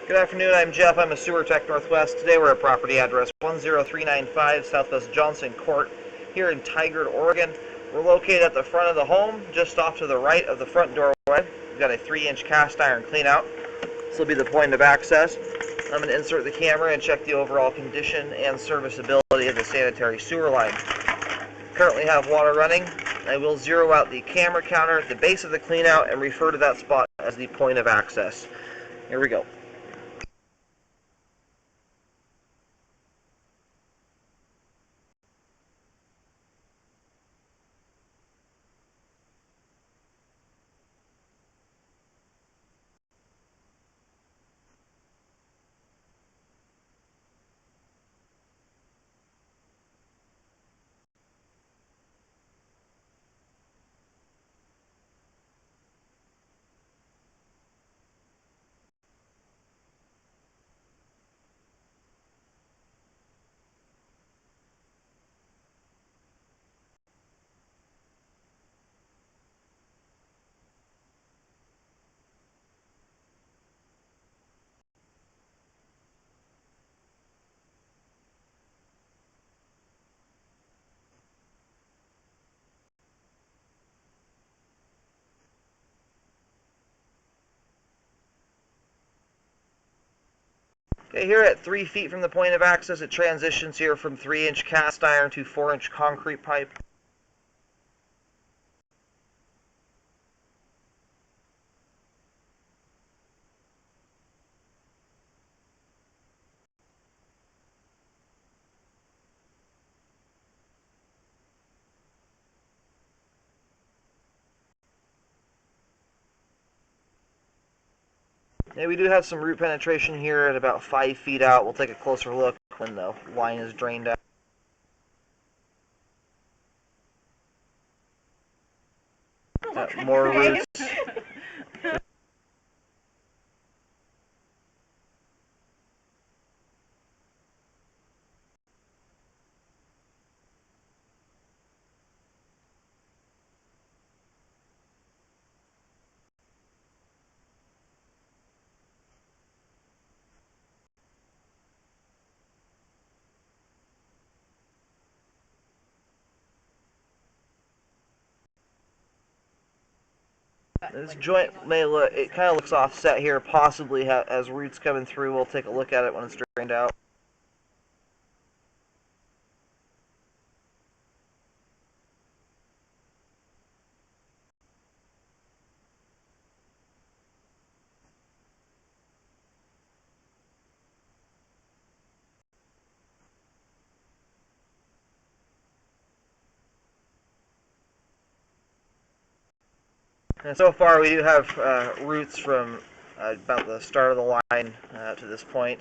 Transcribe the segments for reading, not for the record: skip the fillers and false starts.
Good afternoon, I'm Jeff. I'm a Sewer Tech Northwest. Today we're at property address 10395 Southwest Johnson Court here in Tigard, Oregon. We're located at the front of the home, just off to the right of the front doorway. We've got a 3-inch cast iron clean out. This will be the point of access. I'm going to insert the camera and check the overall condition and serviceability of the sanitary sewer line. Currently have water running. I will zero out the camera counter at the base of the clean out and refer to that spot as the point of access. Here we go. Okay, here at 3 feet from the point of access, it transitions here from 3-inch cast iron to 4-inch concrete pipe. Yeah, we do have some root penetration here at about 5 feet out. We'll take a closer look when the line is drained out. More roots. This joint may look, it kind of looks offset here, possibly has roots coming through. We'll take a look at it when it's drained out. And so far we do have roots from about the start of the line to this point.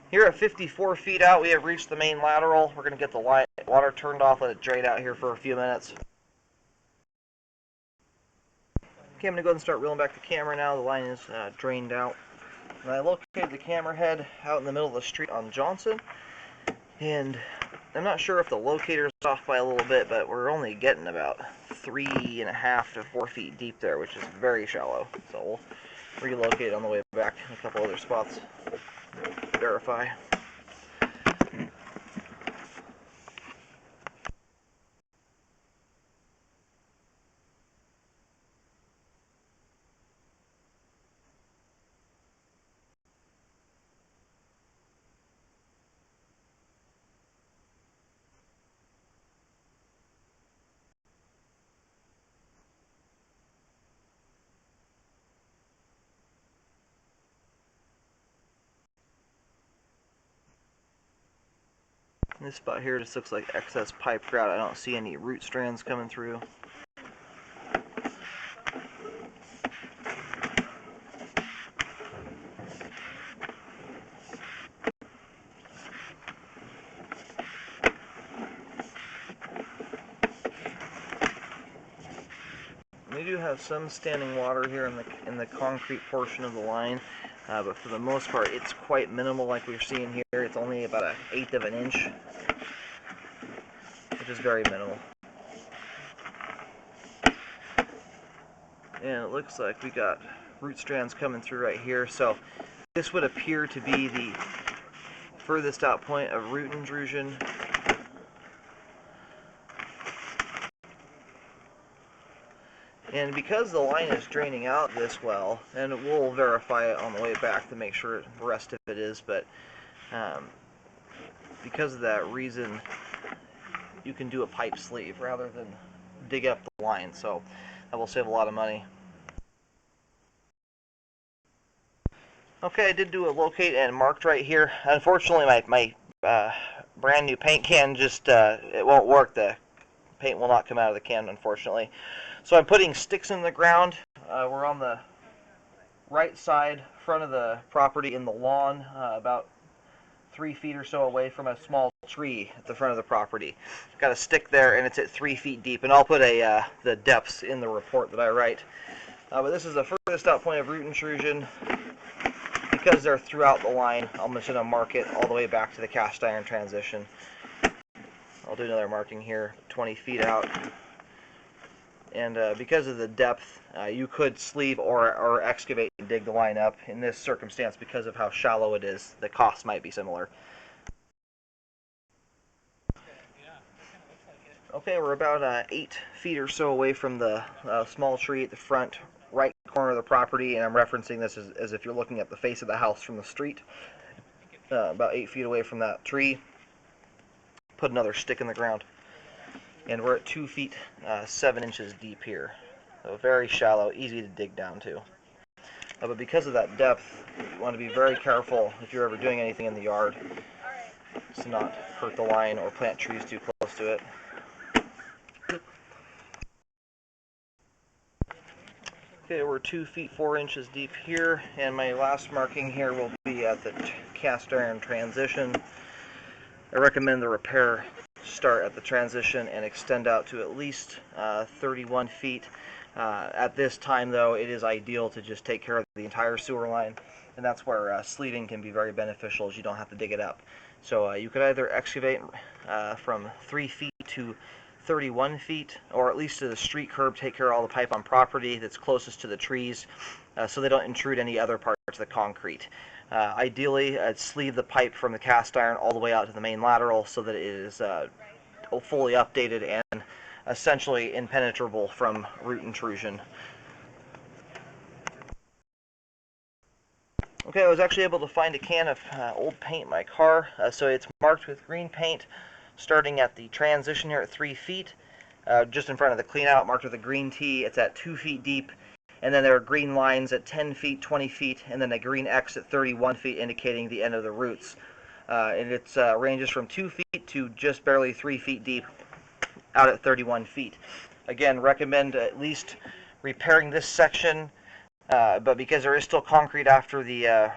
Here at 54 feet out, we have reached the main lateral. We're going to get the water turned off, let it drain out here for a few minutes. Okay, I'm going to go ahead and start reeling back the camera now. The line is drained out. And I located the camera head out in the middle of the street on Johnson. And I'm not sure if the locator is off by a little bit, but we're only getting about 3.5 to 4 feet deep there, which is very shallow. So we'll relocate on the way back in a couple other spots. Verify. This spot here just looks like excess pipe grout. I don't see any root strands coming through. We do have some standing water here in the concrete portion of the line, but for the most part it's quite minimal like we're seeing here. It's only about 1/8 of an inch, which is very minimal. And it looks like we got root strands coming through right here, so this would appear to be the furthest out point of root intrusion. And because the line is draining out this well, and we'll verify it on the way back to make sure the rest of it is, but because of that reason, you can do a pipe sleeve rather than dig up the line, so that will save a lot of money. Okay, I did do a locate and marked right here. Unfortunately, my brand new paint can just it won't work. The paint will not come out of the can, unfortunately. So I'm putting sticks in the ground. We're on the right side, front of the property in the lawn, about 3 feet or so away from a small tree at the front of the property. Got a stick there, and it's at 3 feet deep, and I'll put the depths in the report that I write. But this is the furthest out point of root intrusion. Because they're throughout the line, I'm just going to mark it all the way back to the cast iron transition. I'll do another marking here, 20 feet out. And because of the depth, you could sleeve or excavate and dig the line up. In this circumstance, because of how shallow it is, the cost might be similar. Okay, we're about 8 feet or so away from the small tree at the front right corner of the property, and I'm referencing this as if you're looking at the face of the house from the street. About 8 feet away from that tree. Put another stick in the ground. And we're at 2 feet 7 inches deep here. So very shallow, easy to dig down to. But because of that depth, you want to be very careful if you're ever doing anything in the yard to not hurt the line or plant trees too close to it. Okay, we're 2 feet 4 inches deep here, and my last marking here will be at the cast iron transition. I recommend the repair start at the transition and extend out to at least 31 feet. At this time, though, it is ideal to just take care of the entire sewer line, and that's where sleeving can be very beneficial, as you don't have to dig it up. So you could either excavate from 3 feet to 31 feet, or at least to the street curb, take care of all the pipe on property that's closest to the trees, so they don't intrude any other parts of the concrete. Ideally, sleeve the pipe from the cast iron all the way out to the main lateral so that it is fully updated and essentially impenetrable from root intrusion. Okay, I was actually able to find a can of old paint in my car, so it's marked with green paint starting at the transition here at 3 feet, just in front of the clean out, marked with a green T. It's at 2 feet deep, and then there are green lines at 10 feet, 20 feet, and then a green X at 31 feet indicating the end of the roots. And it ranges from 2 feet to just barely 3 feet deep out at 31 feet. Again, recommend at least repairing this section, but because there is still concrete after the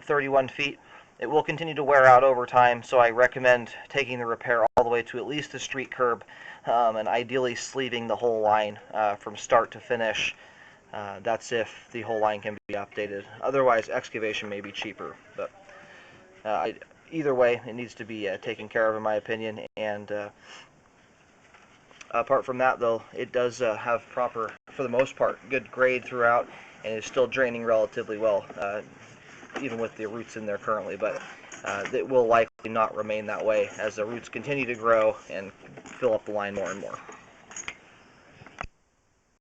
31 feet, it will continue to wear out over time, so I recommend taking the repair all the way to at least the street curb, and ideally sleeving the whole line from start to finish. That's if the whole line can be updated. Otherwise, excavation may be cheaper, but either way, it needs to be taken care of, in my opinion. And apart from that, though, it does have proper, for the most part, good grade throughout, and is still draining relatively well, even with the roots in there currently. But it will likely not remain that way as the roots continue to grow and fill up the line more and more.